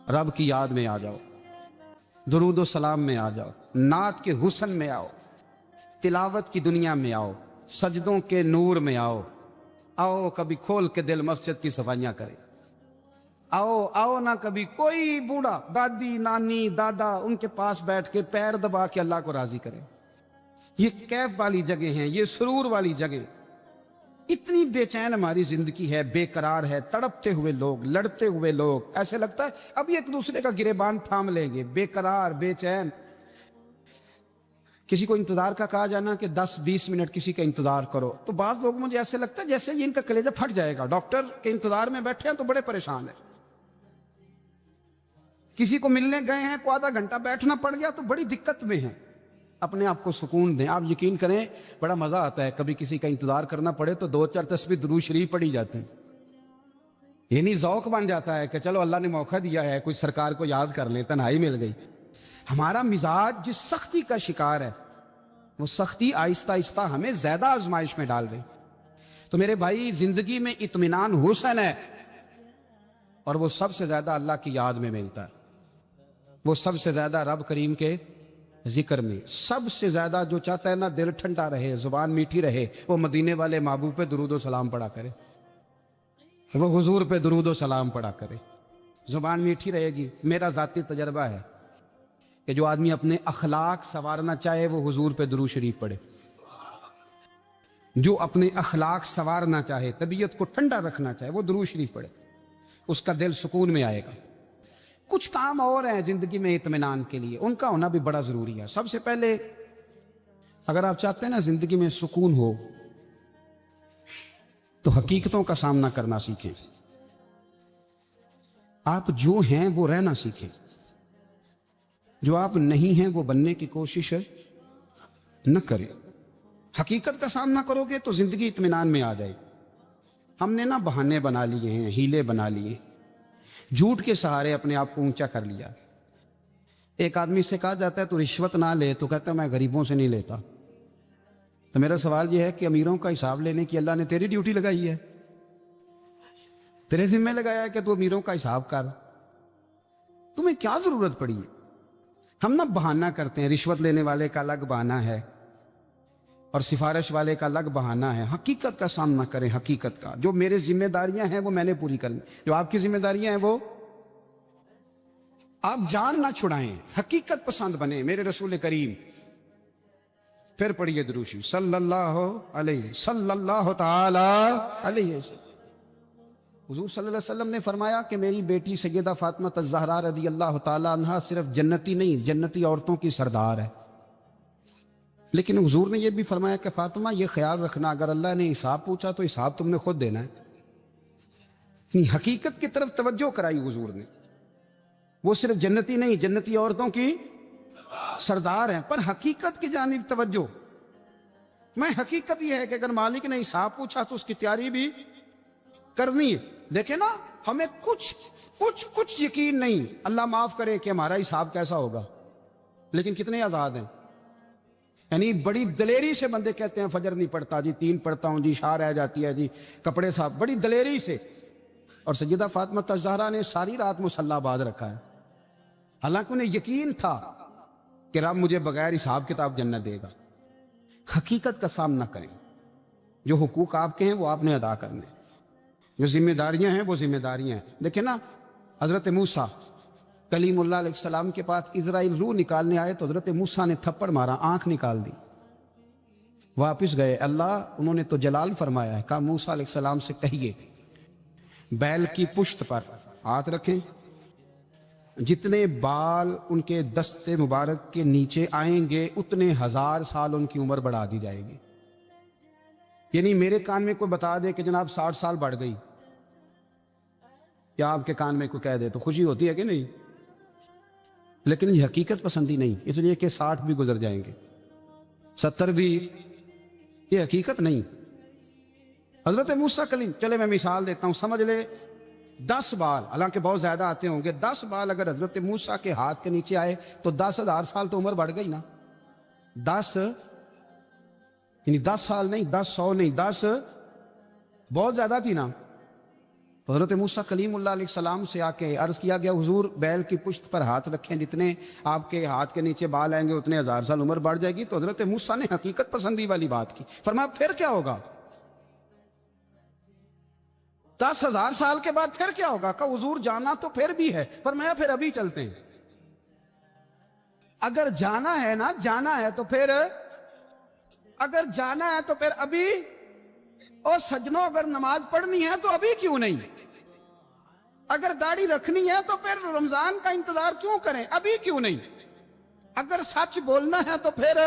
رب کی یاد میں آ جاؤ، درود و سلام میں آ جاؤ، نعت کے حسن میں آؤ، تلاوت کی دنیا میں آؤ، سجدوں کے نور میں آؤ۔ آؤ کبھی کھول کے دل مسجد کی صفائیاں کرے، آؤ آؤ نہ کبھی کوئی بوڑھا دادی نانی دادا ان کے پاس بیٹھ کے پیر دبا کے اللہ کو راضی کرے۔ یہ کیف والی جگہ ہیں، یہ سرور والی جگہ۔ اتنی بے چین ہماری زندگی ہے، بے قرار ہے، تڑپتے ہوئے لوگ، لڑتے ہوئے لوگ، ایسے لگتا ہے اب ایک دوسرے کا گریبان تھام لیں گے، بے قرار بے چین۔ کسی کو انتظار کا کہا جانا کہ 10-20 منٹ کسی کا انتظار کرو، تو بعض لوگ مجھے ایسے لگتا ہے جیسے یہ ان کا کلیجہ پھٹ جائے گا، ڈاکٹر کے انتظار میں بیٹھے ہیں تو بڑے پریشان ہیں۔ کسی کو ملنے گئے ہیں کو آدھا گھنٹہ بیٹھنا پڑ گیا تو بڑی دقت میں ہیں۔ اپنے آپ کو سکون دیں۔ آپ یقین کریں بڑا مزہ آتا ہے، کبھی کسی کا انتظار کرنا پڑے تو 2-4 تسبیح درود شریف پڑھی جاتی ہیں، یعنی ذوق بن جاتا ہے کہ چلو اللہ نے موقع دیا ہے، کوئی سرکار کو یاد کر لیں، تنہائی مل گئی۔ ہمارا مزاج جس سختی کا شکار ہے، وہ سختی آہستہ آہستہ ہمیں زیادہ آزمائش میں ڈال گئی۔ تو میرے بھائی، زندگی میں اطمینان حسن ہے، اور وہ سب سے زیادہ اللہ کی یاد میں ملتا ہے، وہ سب سے زیادہ رب کریم کے ذکر میں۔ سب سے زیادہ جو چاہتا ہے نا دل ٹھنڈا رہے، زبان میٹھی رہے، وہ مدینے والے محبوب پہ درود و سلام پڑھا کرے، وہ حضور پہ درود و سلام پڑھا کرے، زبان میٹھی رہے گی۔ میرا ذاتی تجربہ ہے کہ جو آدمی اپنے اخلاق سنوارنا چاہے وہ حضور پہ درود شریف پڑھے، جو اپنے اخلاق سنوارنا چاہے، طبیعت کو ٹھنڈا رکھنا چاہے، وہ درود شریف پڑھے، اس کا دل سکون میں آئے گا۔ کچھ کام اور ہیں زندگی میں اطمینان کے لیے، ان کا ہونا بھی بڑا ضروری ہے۔ سب سے پہلے اگر آپ چاہتے ہیں نا زندگی میں سکون ہو تو حقیقتوں کا سامنا کرنا سیکھیں۔ آپ جو ہیں وہ رہنا سیکھیں، جو آپ نہیں ہیں وہ بننے کی کوشش نہ کریں۔ حقیقت کا سامنا کرو گے تو زندگی اطمینان میں آ جائے۔ ہم نے نا بہانے بنا لیے ہیں، ہیلے بنا لیے، جھوٹ کے سہارے اپنے آپ کو اونچا کر لیا۔ ایک آدمی سے کہا جاتا ہے تو رشوت نہ لے، تو کہتا ہے میں غریبوں سے نہیں لیتا۔ تو میرا سوال یہ ہے کہ امیروں کا حساب لینے کی اللہ نے تیری ڈیوٹی لگائی ہے، تیرے ذمہ لگایا ہے کہ تو امیروں کا حساب کر، تمہیں کیا ضرورت پڑی ہے؟ ہم نا بہانہ کرتے ہیں، رشوت لینے والے کا الگ بہانہ ہے اور سفارش والے کا الگ بہانہ ہے۔ حقیقت کا سامنا کریں، حقیقت کا۔ جو میرے ذمہ داریاں ہیں وہ میں نے پوری کرنی، جو آپ کی ذمہ داریاں ہیں وہ آپ جان نہ چھڑائیں، حقیقت پسند بنیں۔ میرے رسول کریم، پھر پڑھیے درود شریف صلی اللہ تعالی علیہ وسلم۔ حضور صلی اللہ علیہ وسلم نے فرمایا کہ میری بیٹی سیدہ فاطمہ الزہرا رضی اللہ تعالی عنہا صرف جنتی نہیں، جنتی عورتوں کی سردار ہے۔ لیکن حضور نے یہ بھی فرمایا کہ فاطمہ یہ خیال رکھنا اگر اللہ نے حساب پوچھا تو حساب تم نے خود دینا ہے۔ حقیقت کی طرف توجہ کرائی حضور نے، وہ صرف جنتی نہیں، جنتی عورتوں کی سردار ہیں، پر حقیقت کی جانب توجہ۔ میں حقیقت یہ ہے کہ اگر مالک نے حساب پوچھا تو اس کی تیاری بھی کرنی ہے۔ دیکھیں نا، ہمیں کچھ یقین نہیں، اللہ معاف کرے کہ ہمارا حساب کیسا ہوگا، لیکن کتنے آزاد ہیں۔ یعنی بڑی دلیری سے بندے کہتے ہیں فجر نہیں پڑھتا جی، 3 پڑھتا ہوں جی، شاہ رہ جاتی ہے جی، کپڑے صاف، بڑی دلیری سے۔ اور سیدہ فاطمہ الزہرا نے ساری رات مصلی باندھ رکھا ہے، حالانکہ انہیں یقین تھا کہ رب مجھے بغیر حساب کتاب جنت دے گا۔ حقیقت کا سامنا کریں، جو حقوق آپ کے ہیں وہ آپ نے ادا کرنے، جو ذمہ داریاں ہیں وہ ذمہ داریاں ہیں۔ دیکھیں نا، حضرت موسیٰ کلیم اللہ علیہ السلام کے پاس اسرائیل روح نکالنے آئے تو حضرت موسیٰ نے تھپڑ مارا، آنکھ نکال دی، واپس گئے۔ انہوں نے تو جلال فرمایا ہے، کہا موسیٰ علیہ السلام سے کہیے بیل کی پشت پر ہاتھ رکھیں، جتنے بال ان کے دستے مبارک کے نیچے آئیں گے اتنے 1000 سال ان کی عمر بڑھا دی جائے گی۔ یعنی میرے کان میں کوئی بتا دے کہ جناب 60 سال بڑھ گئی، یا آپ کے کان میں کوئی کہہ دے تو خوشی ہوتی ہے کہ نہیں؟ لیکن یہ حقیقت پسندی نہیں، اس لیے کہ 60 بھی گزر جائیں گے، 70 بھی، یہ حقیقت نہیں۔ حضرت موسیٰ کلیم، چلے میں مثال دیتا ہوں، سمجھ لے 10 بال، حالانکہ بہت زیادہ آتے ہوں گے، 10 بال اگر حضرت موسیٰ کے ہاتھ کے نیچے آئے تو 10,000 سال تو عمر بڑھ گئی نا۔ 10 یعنی 10 سال نہیں، 10 100 نہیں، 10 بہت زیادہ تھی نا۔ تو حضرت موسیٰ کلیم اللہ علیہ السلام سے آ کے عرض کیا گیا حضور بیل کی پشت پر ہاتھ رکھیں، جتنے آپ کے ہاتھ کے نیچے بال آئیں گے اتنے 1000 سال عمر بڑھ جائے گی۔ تو حضرت موسیٰ نے حقیقت پسندی والی بات کی، فرمایا پھر کیا ہوگا؟ 10,000 سال کے بعد پھر کیا ہوگا؟ کہا حضور جانا تو پھر بھی ہے، فرمایا پھر ابھی چلتے ہیں۔ اگر جانا ہے نا، جانا ہے تو پھر، اگر جانا ہے تو پھر ابھی، اور سجنوں اگر نماز پڑھنی ہے تو ابھی کیوں نہیں؟ اگر داڑھی رکھنی ہے تو پھر رمضان کا انتظار کیوں کریں؟ ابھی کیوں نہیں؟ اگر سچ بولنا ہے تو پھر،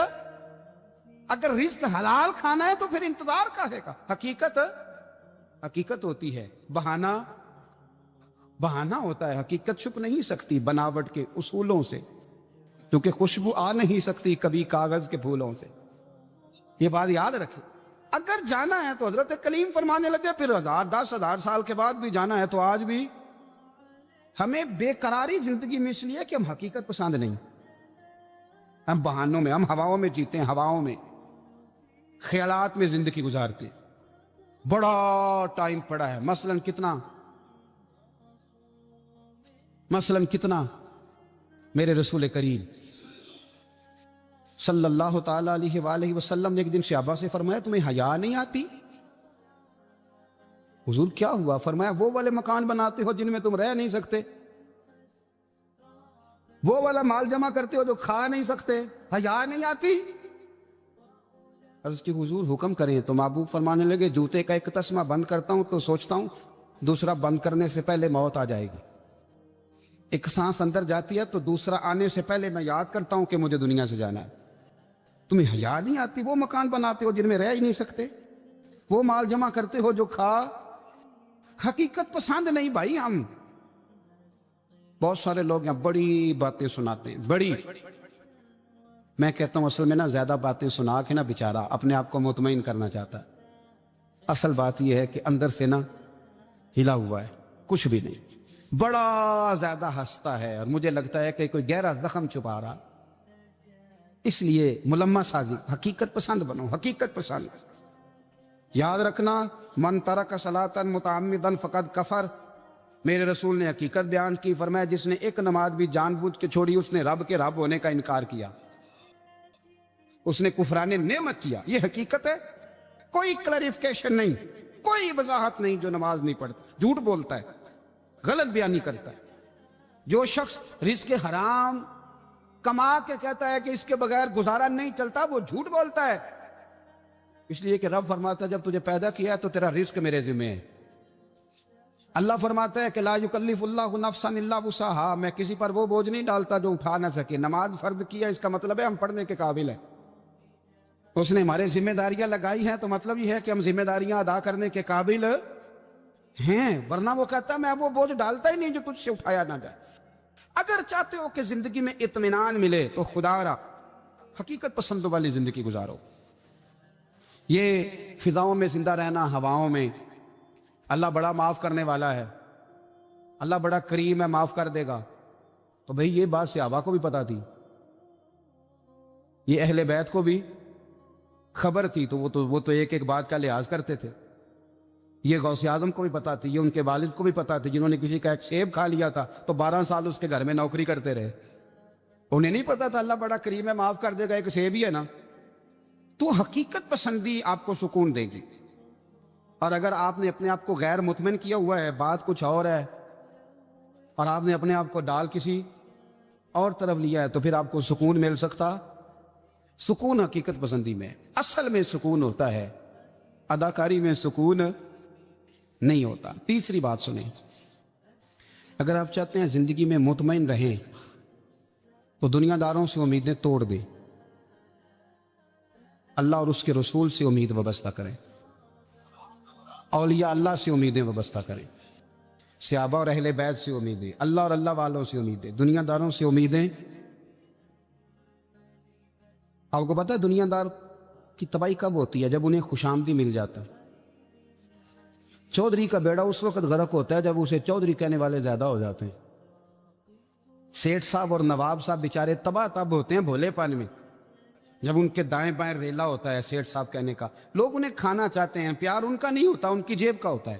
اگر رزق حلال کھانا ہے تو پھر انتظار کاہے کا؟ حقیقت ہوتی ہے، بہانہ ہوتا ہے، حقیقت چھپ نہیں سکتی بناوٹ کے اصولوں سے، کیونکہ خوشبو آ نہیں سکتی کبھی کاغذ کے پھولوں سے۔ یہ بات یاد رکھیں، اگر جانا ہے تو حضرت کلیم فرمانے لگے پھر 10,000 سال کے بعد بھی جانا ہے۔ تو آج بھی ہمیں بے قراری زندگی میں اس لیے کہ ہم حقیقت پسند نہیں، ہم بہانوں میں، ہم ہواؤں میں جیتے ہیں، ہواؤں میں، خیالات میں زندگی گزارتے ہیں۔ بڑا ٹائم پڑا ہے، مثلاً کتنا میرے رسول کریم صلی اللہ تعالی علیہ وآلہ وسلم نے ایک دن صحابہ سے فرمایا تمہیں حیا نہیں آتی؟ حضور کیا ہوا؟ فرمایا وہ والے مکان بناتے ہو جن میں تم رہ نہیں سکتے، وہ والا مال جمع کرتے ہو جو کھا نہیں سکتے، حیا نہیں آتی؟ عرض کی حضور حکم کریں۔ تو محبوب فرمانے لگے جوتے کا ایک تسمہ بند کرتا ہوں تو سوچتا ہوں دوسرا بند کرنے سے پہلے موت آ جائے گی، ایک سانس اندر جاتی ہے تو دوسرا آنے سے پہلے میں یاد کرتا ہوں کہ مجھے دنیا سے جانا ہے۔ تمہیں حیا نہیں آتی؟ وہ مکان بناتے ہو جن میں رہ ہی نہیں سکتے، وہ مال جمع کرتے ہو جو کھا، حقیقت پسند نہیں بھائی ہم۔ بہت سارے لوگ یہاں بڑی باتیں سناتے ہیں، بڑی، میں کہتا ہوں اصل میں نا زیادہ باتیں سنا کے نا بیچارہ اپنے آپ کو مطمئن کرنا چاہتا ہے، اصل بات یہ ہے کہ اندر سے نا ہلا ہوا ہے، کچھ بھی نہیں، بڑا زیادہ ہنستا ہے اور مجھے لگتا ہے کہ کوئی گہرا زخم چھپا رہا۔ اس لیے ملمہ سازی، حقیقت پسند بنو، حقیقت پسند۔ یاد رکھنا من ترک صلاۃ متعمدا فقد کفر، میرے رسول نے حقیقت بیان کی، فرمایا جس نے ایک نماز بھی جان بوجھ کے چھوڑی اس نے رب کے رب ہونے کا انکار کیا، اس نے کفران نعمت کیا۔ یہ حقیقت ہے، کوئی کلیریفیکیشن نہیں، کوئی وضاحت نہیں۔ جو نماز نہیں پڑھتا، جھوٹ بولتا ہے، غلط بیانی کرتا ہے، جو شخص رزق حرام کما کے کہتا ہے کہ اس کے بغیر گزارا نہیں چلتا، وہ جھوٹ بولتا ہے۔ اس لیے کہ رب فرماتا ہے جب تجھے پیدا کیا ہے تو تیرا رزق میرے ذمہ ہے۔ اللہ فرماتا ہے کہ لا یکلف اللہ نفسا الا وسعها، میں کسی پر وہ بوجھ نہیں ڈالتا جو اٹھا نہ سکے۔ نماز فرض کیا اس کا مطلب ہے ہم پڑھنے کے قابل ہیں، اس نے ہمارے ذمہ داریاں لگائی ہیں تو مطلب یہ ہے کہ ہم ذمہ داریاں ادا کرنے کے قابل ہیں، ورنہ وہ کہتا ہے میں وہ بوجھ ڈالتا ہی نہیں جو تجھ سے اٹھایا نہ جائے۔ اگر چاہتے ہو کہ زندگی میں اطمینان ملے تو خدا را حقیقت پسند والی زندگی گزارو۔ یہ فضاؤں میں زندہ رہنا، ہواؤں میں، اللہ بڑا معاف کرنے والا ہے، اللہ بڑا کریم ہے، معاف کر دے گا، تو بھئی یہ بات صحابہ کو بھی پتا تھی، یہ اہل بیت کو بھی خبر تھی، تو وہ تو ایک ایک بات کا لحاظ کرتے تھے۔ یہ غوث اعظم کو بھی پتا تھی، یہ ان کے والد کو بھی پتا تھی، جنہوں نے کسی کا ایک سیب کھا لیا تھا تو 12 سال اس کے گھر میں نوکری کرتے رہے، انہیں نہیں پتا تھا اللہ بڑا کریم ہے، معاف کر دے گا، ایک سیب ہی ہے نا۔ تو حقیقت پسندی آپ کو سکون دے گی، اور اگر آپ نے اپنے آپ کو غیر مطمئن کیا ہوا ہے، بات کچھ اور ہے، اور آپ نے اپنے آپ کو ڈال کسی اور طرف لیا ہے، تو پھر آپ کو سکون مل سکتا؟ سکون حقیقت پسندی میں، اصل میں سکون ہوتا ہے، اداکاری میں سکون نہیں ہوتا۔ تیسری بات سنیں، اگر آپ چاہتے ہیں زندگی میں مطمئن رہیں تو دنیا داروں سے امیدیں توڑ دیں، اللہ اور اس کے رسول سے امید وابستہ کریں، اولیاء اللہ سے امیدیں وابستہ کریں، صحابہ اور اہل بیت سے امیدیں، اللہ اور اللہ والوں سے امیدیں، دنیا داروں سے امیدیں۔ آپ کو پتہ ہے دنیا دار کی تباہی کب ہوتی ہے؟ جب انہیں خوش آمدی مل جاتا ہے۔ چودھری کا بیڑا اس وقت غرق ہوتا ہے جب اسے چودھری کہنے والے زیادہ ہو جاتے ہیں۔ سیٹھ صاحب اور نواب صاحب بیچارے تباہ تب ہوتے ہیں بھولے پان میں، جب ان کے دائیں بائیں ریلا ہوتا ہے سیٹھ صاحب کہنے کا، لوگ انہیں کھانا چاہتے ہیں، پیار ان کا نہیں ہوتا، ان کی جیب کا ہوتا ہے۔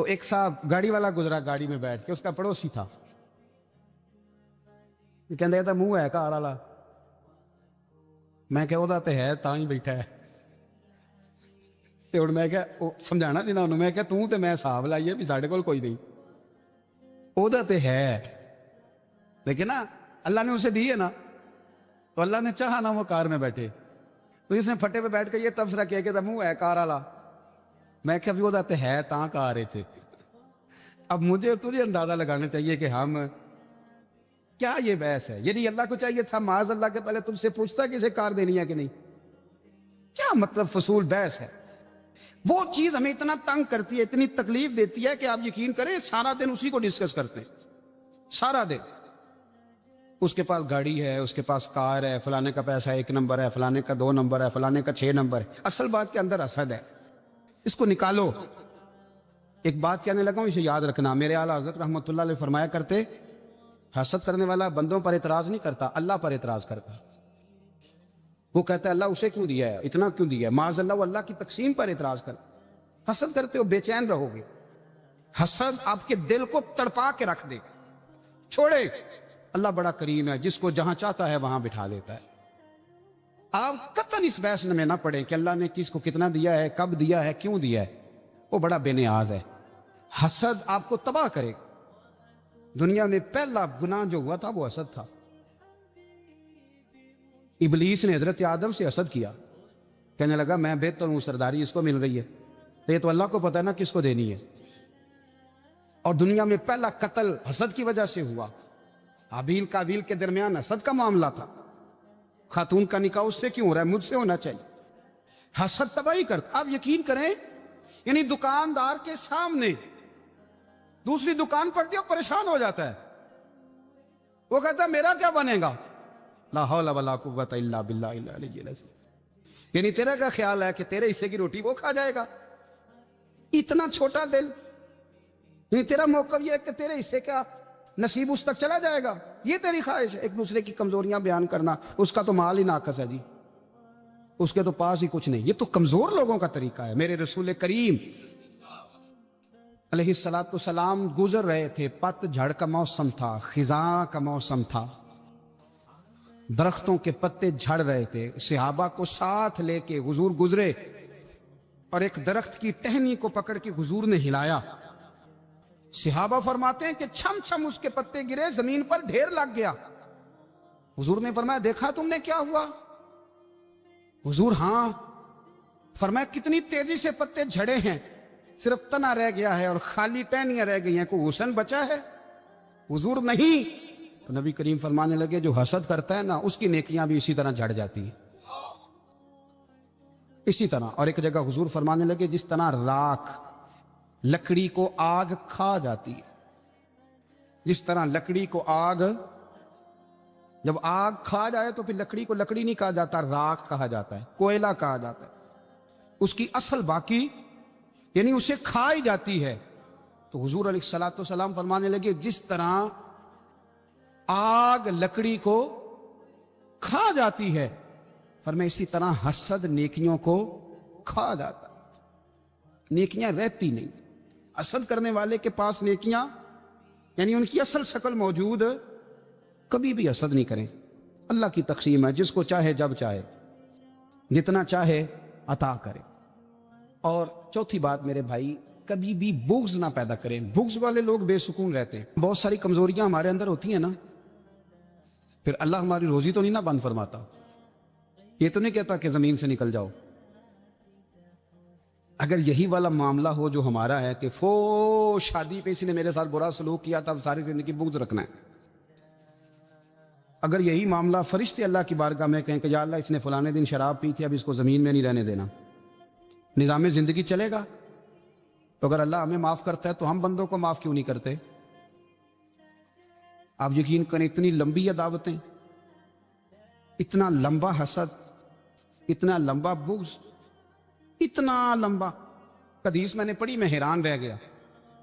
تو ایک صاحب گاڑی والا گزرا گاڑی میں بیٹھ کے، اس کا پڑوسی تھا، یہ کہندے تھا منہ ہے گھر والا، میں کہ وہ تے ہے تاں ہی بیٹھا ہے، تے ہن میں کہ سمجھانا سی نا انہوں، میں کہ توں تے میں حساب لائیے بھی ساڈے کول کوئی نہیں، وہ تے ہے لیکن نا اللہ نے اسے دی ہے نا، تو اللہ نے چاہا نا وہ کار میں بیٹھے، تو اس نے پھٹے پہ بیٹھ کے یہ تبصرہ کیا کہ منہ ہے کار والا، میں کہ ابھی وہ تے ہے تاں کار رہے تھے۔ اب مجھے تجھے اندازہ لگانا چاہیے کہ ہم کیا یہ بحث ہے، یعنی اللہ کو چاہیے تھا معاذ اللہ کے پہلے تم سے پوچھتا کہ اسے کار دینی ہے کہ نہیں، کیا مطلب فضول بحث ہے۔ وہ چیز ہمیں اتنا تنگ کرتی ہے، اتنی تکلیف دیتی ہے کہ آپ یقین کریں سارا دن اسی کو ڈسکس کرتے ہیں، سارا دن اس کے پاس گاڑی ہے، اس کے پاس کار ہے، فلانے کا پیسہ 1 نمبر ہے، فلانے کا 2 نمبر ہے، فلانے کا 6 نمبر ہے، اصل بات کے اندر حسد ہے، اس کو نکالو۔ ایک بات کہنے لگا ہوں، اسے یاد رکھنا، میرے اعلیٰ حضرت رحمۃ اللہ علیہ فرمایا کرتے، حسد کرنے والا بندوں پر اعتراض نہیں کرتا، اللہ پر اعتراض کرتا، وہ کہتا ہے اللہ اسے کیوں دیا ہے، اتنا کیوں دیا ہے، معاذ اللہ وہ اللہ کی تقسیم پر اعتراض کرتا۔ حسد کرتے ہو بے چین رہو گے، حسد آپ کے دل کو تڑپا کے رکھ دے گا، چھوڑے۔ اللہ بڑا کریم ہے، جس کو جہاں چاہتا ہے وہاں بٹھا دیتا ہے۔ آپ قطعاً اس بحث میں نہ پڑیں کہ اللہ نے کس کو کتنا دیا ہے، کب دیا ہے، کیوں دیا ہے، وہ بڑا بے نیاز ہے۔ حسد آپ کو تباہ کرے گا۔ دنیا میں پہلا گناہ جو ہوا تھا وہ حسد تھا۔ ابلیس نے حضرت آدم سے حسد کیا، کہنے لگا میں بہتر ہوں، سرداری اس کو مل رہی ہے، تو یہ تو اللہ کو پتہ ہے نا کس کو دینی ہے۔ اور دنیا میں پہلا قتل حسد کی وجہ سے ہوا، حابیل قابیل کے درمیان حسد کا معاملہ تھا، خاتون کا نکاح اس سے کیوں ہو رہا ہے، مجھ سے ہونا چاہیے۔ حسد تباہی کرتا۔ آپ یقین کریں، یعنی دکاندار کے سامنے دوسری دکان پڑتی ہے، پریشان ہو جاتا ہے، وہ کہتا ہے میرا کیا بنے گا، لا حول ولا قوت الا باللہ العلی العظیم، یعنی تیرا کیا خیال ہے کہ تیرے حصے کی روٹی وہ کھا جائے گا، اتنا چھوٹا دل، یعنی تیرا موقف یہ ہے کہ تیرے حصے کا نصیب اس تک چلا جائے گا، یہ تیری خواہش ہے۔ ایک دوسرے کی کمزوریاں بیان کرنا، اس کا تو مال ہی ناقص ہے جی، اس کے تو پاس ہی کچھ نہیں، یہ تو کمزور لوگوں کا طریقہ ہے۔ میرے رسول کریم علیہ الصلوۃ والسلام گزر رہے تھے، پت جھڑ کا موسم تھا، خزاں کا موسم تھا، درختوں کے پتے جھڑ رہے تھے، صحابہ کو ساتھ لے کے حضور گزرے، اور ایک درخت کی ٹہنی کو پکڑ کے حضور نے ہلایا۔ صحابہ فرماتے ہیں کہ چھم چھم اس کے پتے گرے، زمین پر ڈھیر لگ گیا۔ حضور نے فرمایا دیکھا تم نے کیا ہوا؟ حضور ہاں۔ فرمایا کتنی تیزی سے پتے جھڑے ہیں، صرف تنا رہ گیا ہے اور خالی ٹہنیاں رہ گئی ہیں، کوئی حسن بچا ہے؟ حضور نہیں۔ تو نبی کریم فرمانے لگے جو حسد کرتا ہے نا، اس کی نیکیاں بھی اسی طرح جھڑ جاتی ہیں، اسی طرح۔ اور ایک جگہ حضور فرمانے لگے جس طرح راکھ لکڑی کو آگ کھا جاتی ہے، جس طرح لکڑی کو آگ، جب آگ کھا جائے تو پھر لکڑی کو لکڑی نہیں کہا جاتا، راکھ کہا جاتا ہے، کوئلہ کہا جاتا ہے، اس کی اصل باقی، یعنی اسے کھائی جاتی ہے۔ تو حضور علیہ الصلوۃ والسلام فرمانے لگے جس طرح آگ لکڑی کو کھا جاتی ہے، فرمایا اسی طرح حسد نیکیوں کو کھا جاتا ہے، نیکیاں رہتی نہیں۔ حسد کرنے والے کے پاس نیکیاں، یعنی ان کی اصل شکل موجود، کبھی بھی حسد نہیں کریں۔ اللہ کی تقسیم ہے، جس کو چاہے جب چاہے جتنا چاہے عطا کرے۔ اور چوتھی بات میرے بھائی، کبھی بھی بغض نہ پیدا کریں۔ بغض والے لوگ بے سکون رہتے ہیں۔ بہت ساری کمزوریاں ہمارے اندر ہوتی ہیں نا، پھر اللہ ہماری روزی تو نہیں نہ بند فرماتا، یہ تو نہیں کہتا کہ زمین سے نکل جاؤ۔ اگر یہی والا معاملہ ہو جو ہمارا ہے کہ شادی پہ اس نے میرے ساتھ برا سلوک کیا تھا، اب ساری زندگی بغض رکھنا ہے۔ اگر یہی معاملہ فرشتے اللہ کی بارگاہ میں کہیں کہ یا اللہ اس نے فلانے دن شراب پی تھی، اب اس کو زمین میں نہیں رہنے دینا، نظام زندگی چلے گا؟ تو اگر اللہ ہمیں معاف کرتا ہے تو ہم بندوں کو معاف کیوں نہیں کرتے؟ آپ یقین کریں، اتنی لمبی عداوتیں، اتنا لمبا حسد، اتنا لمبا بغض، اتنا لمبا۔ حدیث میں نے پڑھی، میں حیران رہ گیا۔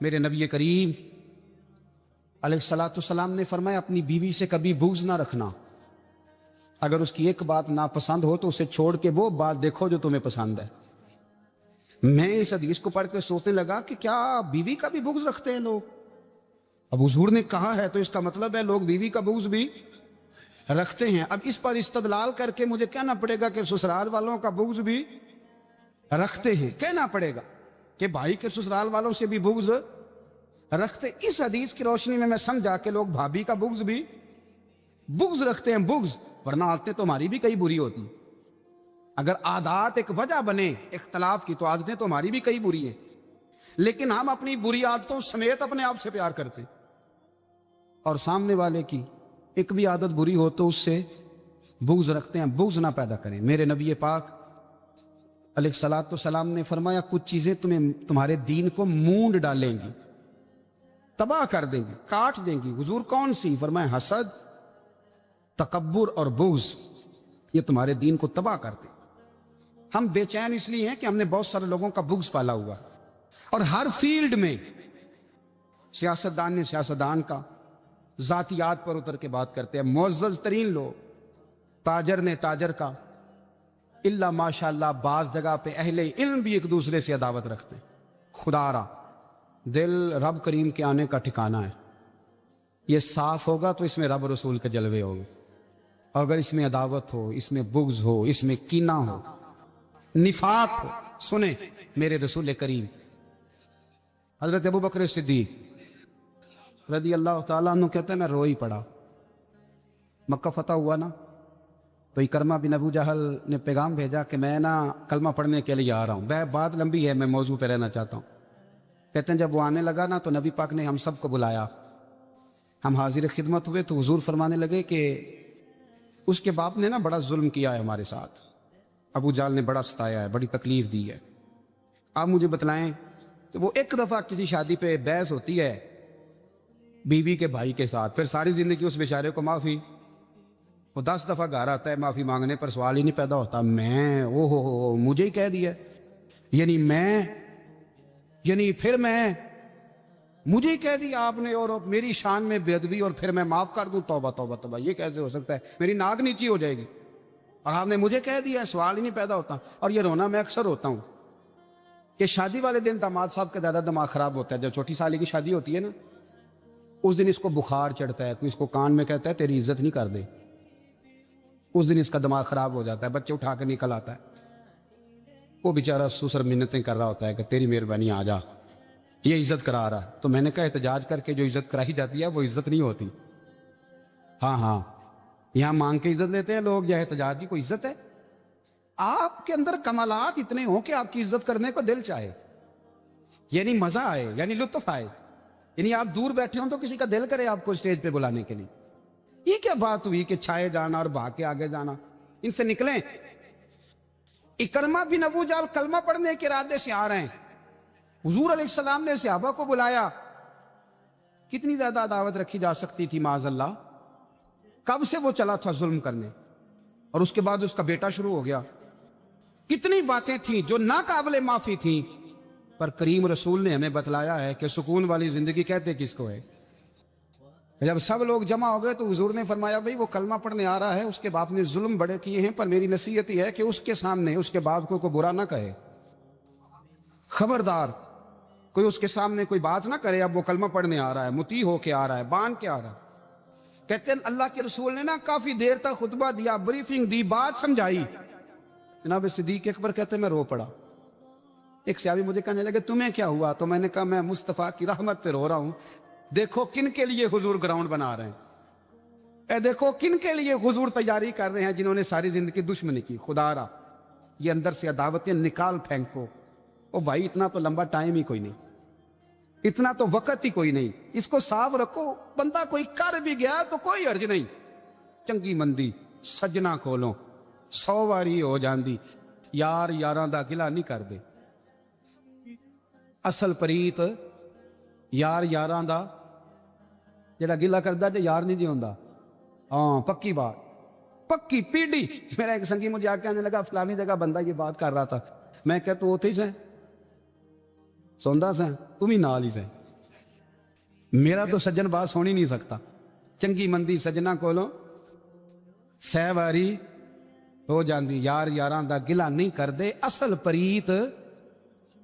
میرے نبی کریم علیہ الصلوۃ والسلام نے فرمایا اپنی بیوی سے کبھی بغض نہ رکھنا، اگر اس کی ایک بات ناپسند ہو تو اسے چھوڑ کے وہ بات دیکھو جو تمہیں پسند ہے۔ میں اس حدیث کو پڑھ کے سوچنے لگا کہ کیا بیوی کا بھی بغض رکھتے ہیں لوگ؟ اب حضور نے کہا ہے تو اس کا مطلب ہے لوگ بیوی کا بغض بھی رکھتے ہیں۔ اب اس پر استدلال کر کے مجھے کہنا پڑے گا کہ سسرال والوں کا بغض بھی رکھتے ہیں، کہنا پڑے گا کہ بھائی کے سسرال والوں سے بھی بغض رکھتے۔ اس حدیث کی روشنی میں سمجھا کہ لوگ بھابھی کا بغض رکھتے ہیں، بغض، ورنہ عادتیں تو ہماری بھی کئی بری ہوتی ہیں۔ اگر عادات ایک وجہ بنے اختلاف کی تو عادتیں تو ہماری بھی کئی بری ہیں، لیکن ہم اپنی بری عادتوں سمیت اپنے آپ سے پیار کرتے ہیں، اور سامنے والے کی ایک بھی عادت بری ہو تو اس سے بغض رکھتے ہیں۔ بغض نہ پیدا کریں۔ میرے نبی پاک علیہ الصلوۃ والسلام نے فرمایا کچھ چیزیں تمہارے دین کو مونڈ ڈالیں گی، تباہ کر دیں گی، کاٹ دیں گی۔ حضور کون سی؟ فرمایا حسد، تکبر اور بغض، یہ تمہارے دین کو تباہ کر دیں۔ ہم بے چین اس لیے ہیں کہ ہم نے بہت سارے لوگوں کا بغض پالا ہوا، اور ہر فیلڈ میں سیاستدان نے سیاستدان کا، ذاتیات پر اتر کے بات کرتے ہیں، معزز ترین لوگ، تاجر نے تاجر کا، اللہ ماشاءاللہ بعض جگہ پہ اہل علم بھی ایک دوسرے سے عداوت رکھتے ہیں۔ خدا را دل رب کریم کے آنے کا ٹھکانہ ہے، یہ صاف ہوگا تو اس میں رب رسول کے جلوے ہوگے، اگر اس میں عداوت ہو، اس میں بغض ہو، اس میں کینہ ہو، نفاق ہو۔ سنیں میرے رسول کریم حضرت ابو بکر صدیق رضی اللہ تعالیٰ عنہ کہتے ہیں میں رو ہی پڑا۔ مکہ فتح ہوا نا، تو اکرمہ بن ابو جہل نے پیغام بھیجا کہ میں نا کلمہ پڑھنے کے لیے آ رہا ہوں۔ بات لمبی ہے، میں موضوع پہ رہنا چاہتا ہوں۔ کہتے ہیں جب وہ آنے لگا نا تو نبی پاک نے ہم سب کو بلایا، ہم حاضر خدمت ہوئے تو حضور فرمانے لگے کہ اس کے باپ نے نا بڑا ظلم کیا ہے ہمارے ساتھ، ابو جہل نے بڑا ستایا ہے، بڑی تکلیف دی ہے۔ آپ مجھے بتلائیں کہ وہ ایک دفعہ کسی شادی پہ بحث ہوتی ہے بیوی کے بھائی کے ساتھ، پھر ساری زندگی اس بیچارے کو معافی، وہ 10 دفعہ گھر آتا ہے معافی مانگنے پر، سوال ہی نہیں پیدا ہوتا میں مجھے ہی کہہ دیا، پھر مجھے ہی کہہ دیا آپ نے، اور میری شان میں بے ادبی، اور پھر میں معاف کر دوں؟ توبہ توبہ توبہ، یہ کیسے ہو سکتا ہے؟ میری ناک نیچی ہو جائے گی، اور آپ نے مجھے کہہ دیا، سوال ہی نہیں پیدا ہوتا۔ اور یہ رونا میں اکثر ہوتا ہوں کہ شادی والے دن داماد صاحب کا زیادہ دماغ خراب ہوتا ہے۔ جب چھوٹی سالی کی شادی ہوتی ہے نا، اس دن اس کو بخار چڑھتا ہے، کوئی اس کو کان میں کہتا ہے تیری عزت نہیں کر دے، اس دن اس کا دماغ خراب ہو جاتا ہے، بچے اٹھا کے نکل آتا ہے، وہ بیچارہ سسر منتیں کر رہا ہوتا ہے کہ تیری مہربانی آ جا، یہ عزت کرا رہا ہے۔ تو میں نے کہا احتجاج کر کے جو عزت کرائی جاتی ہے وہ عزت نہیں ہوتی۔ ہاں یہاں مانگ کے عزت لیتے ہیں لوگ، یا احتجاج کی کوئی عزت ہے؟ آپ کے اندر کمالات اتنے ہوں کہ آپ کی عزت کرنے کو دل چاہے، یعنی مزہ آئے، یعنی لطف آئے، یعنی آپ دور بیٹھے ہوں تو کسی کا دل کرے آپ کو اسٹیج پہ بلانے کے لیے۔ یہ کیا بات ہوئی کہ چھائے جانا اور بھاگ کے آگے جانا؟ ان سے نکلیں۔ اکرمہ بن ابو جہل کلمہ پڑھنے کے ارادے سے آ رہے ہیں، حضور علیہ السلام نے صحابہ کو بلایا۔ کتنی زیادہ عداوت رکھی جا سکتی تھی معاذ اللہ؟ کب سے وہ چلا تھا ظلم کرنے، اور اس کے بعد اس کا بیٹا شروع ہو گیا۔ کتنی باتیں تھیں جو ناقابل معافی تھیں، پر کریم رسول نے ہمیں بتلایا ہے کہ سکون والی زندگی کہتے کس کو ہے۔ جب سب لوگ جمع ہو گئے تو حضور نے فرمایا بھئی وہ کلمہ پڑھنے آ رہا ہے، اس کے باپ نے ظلم بڑے کیے ہیں، پر میری نصیحت یہ ہے کہ اس کے سامنے اس کے باپ کو کوئی برا نہ کہے، خبردار کوئی اس کے سامنے کوئی بات نہ کرے۔ اب وہ کلمہ پڑھنے آ رہا ہے، مطیع ہو کے آ رہا ہے، بان کے آ رہا ہے۔ کہتے ہیں اللہ کے رسول نے نا کافی دیر تک خطبہ دیا، بریفنگ دی، بات سمجھائی۔ جناب صدیق اکبر کہتے ہیں میں رو پڑا۔ ایک صحابی مجھے کہنے لگے تمہیں کیا ہوا؟ تو میں نے کہا میں مصطفیٰ کی رحمت پہ رو رہا ہوں۔ دیکھو کن کے لیے حضور گراؤنڈ بنا رہے ہیں، اے دیکھو کن کے لیے حضور تیاری کر رہے ہیں، جنہوں نے ساری زندگی دشمنی کی۔ خدا را یہ اندر سے عداوتیں نکال پھینکو۔ او بھائی اتنا تو لمبا ٹائم ہی کوئی نہیں، اتنا تو وقت ہی کوئی نہیں، اس کو صاف رکھو۔ بندہ کوئی کر بھی گیا تو کوئی حرج نہیں، چنگی مندی سجنا کھولو 100 واری ہو جاندی، یار یاراں دا گلا نہیں کر دے۔ اصل پریت یار یاراں دا جڑا گلا کردا جے یار نہیں جی ہوندا۔ ہاں پکی بات، پکی پیڑی۔ میرا ایک سنگی مجھے آ کے آنے لگا فلانی جگہ بندہ یہ بات کر رہا تھا، میں کہ تو اوتھے ہی سیں سوندا سیں، تم ہی نال ہی سیں، میرا تو سجن بات سن ہی نہیں سکتا۔ چنگی مندی سجنا کولوں 100 واری ہو جاندی، یار یاراں دا گلا نہیں کر دے۔ اصل پریت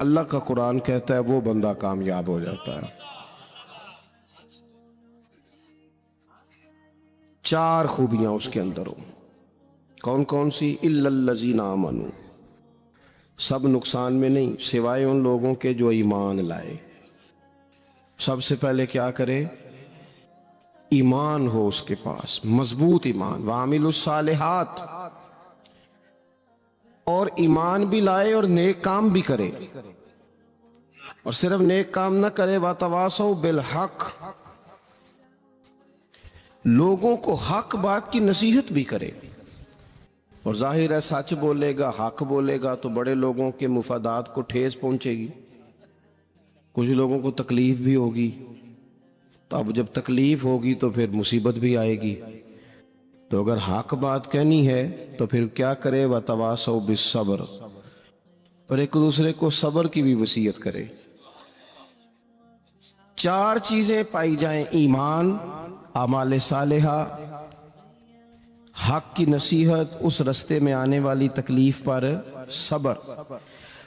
اللہ کا قرآن کہتا ہے وہ بندہ کامیاب ہو جاتا ہے۔ 4 خوبیاں اس کے اندر ہو۔ کون کون سی؟ الا الذین آمنوا، سب نقصان میں نہیں سوائے ان لوگوں کے جو ایمان لائے۔ سب سے پہلے کیا کرے؟ ایمان ہو اس کے پاس، مضبوط ایمان، وعملوا الصالحات، اور ایمان بھی لائے اور نیک کام بھی کرے، اور صرف نیک کام نہ کرے، وتواصوا بالحق، لوگوں کو حق بات کی نصیحت بھی کرے۔ اور ظاہر ہے سچ بولے گا، حق بولے گا تو بڑے لوگوں کے مفادات کو ٹھیس پہنچے گی، کچھ لوگوں کو تکلیف بھی ہوگی، تو اب جب تکلیف ہوگی تو پھر مصیبت بھی آئے گی۔ تو اگر حق بات کہنی ہے تو پھر کیا کرے؟ وتواصوا بالصبر، اور ایک دوسرے کو صبر کی بھی وصیت کرے۔ 4 چیزیں پائی جائیں، ایمان، اعمال صالحہ، حق کی نصیحت، اس رستے میں آنے والی تکلیف پر صبر۔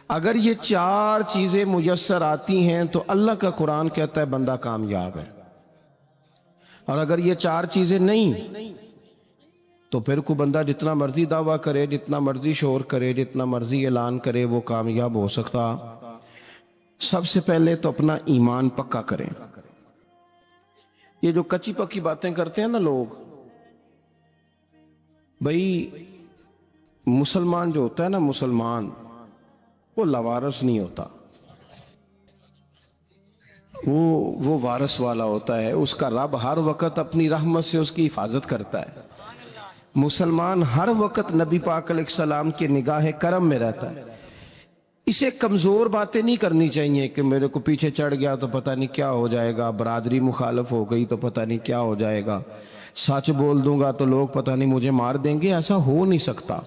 اگر یہ 4 چیزیں میسر آتی ہیں تو اللہ کا قرآن کہتا ہے بندہ کامیاب ہے۔ اور اگر یہ 4 چیزیں نہیں تو پھر کوئی بندہ جتنا مرضی دعویٰ کرے، جتنا مرضی شور کرے، جتنا مرضی اعلان کرے، وہ کامیاب ہو سکتا۔ سب سے پہلے تو اپنا ایمان پکا کریں۔ یہ جو کچی پکی باتیں کرتے ہیں نا لوگ، بھئی مسلمان جو ہوتا ہے نا، مسلمان وہ لوارث نہیں ہوتا، وہ وارث والا ہوتا ہے، اس کا رب ہر وقت اپنی رحمت سے اس کی حفاظت کرتا ہے۔ مسلمان ہر وقت نبی پاک علیہ السلام کی نگاہ کرم میں رہتا ہے۔ اسے کمزور باتیں نہیں کرنی چاہیے کہ میرے کو پیچھے چڑھ گیا تو پتہ نہیں کیا ہو جائے گا، برادری مخالف ہو گئی تو پتہ نہیں کیا ہو جائے گا، سچ بول دوں گا تو لوگ پتہ نہیں مجھے مار دیں گے۔ ایسا ہو نہیں سکتا۔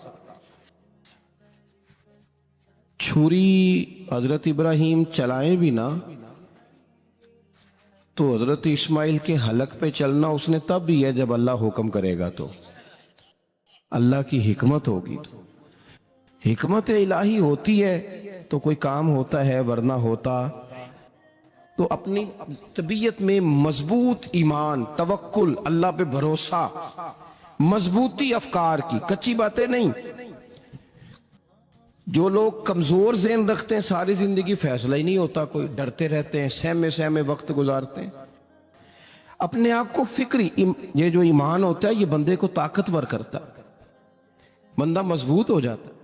چھری حضرت ابراہیم چلائیں بھی نا تو حضرت اسماعیل کے حلق پہ چلنا اس نے تب بھی ہے جب اللہ حکم کرے گا، تو اللہ کی حکمت ہوگی، تو حکمت الہی ہوتی ہے تو کوئی کام ہوتا ہے، ورنہ ہوتا۔ تو اپنی طبیعت میں مضبوط ایمان، توکل، اللہ پہ بھروسہ، مضبوطی افکار کی، کچی باتیں نہیں۔ جو لوگ کمزور ذہن رکھتے ہیں ساری زندگی فیصلہ ہی نہیں ہوتا، کوئی ڈرتے رہتے ہیں، سہمے وقت گزارتے ہیں۔ اپنے آپ کو فکری، یہ جو ایمان ہوتا ہے یہ بندے کو طاقتور کرتا ہے، بندہ مضبوط ہو جاتا ہے۔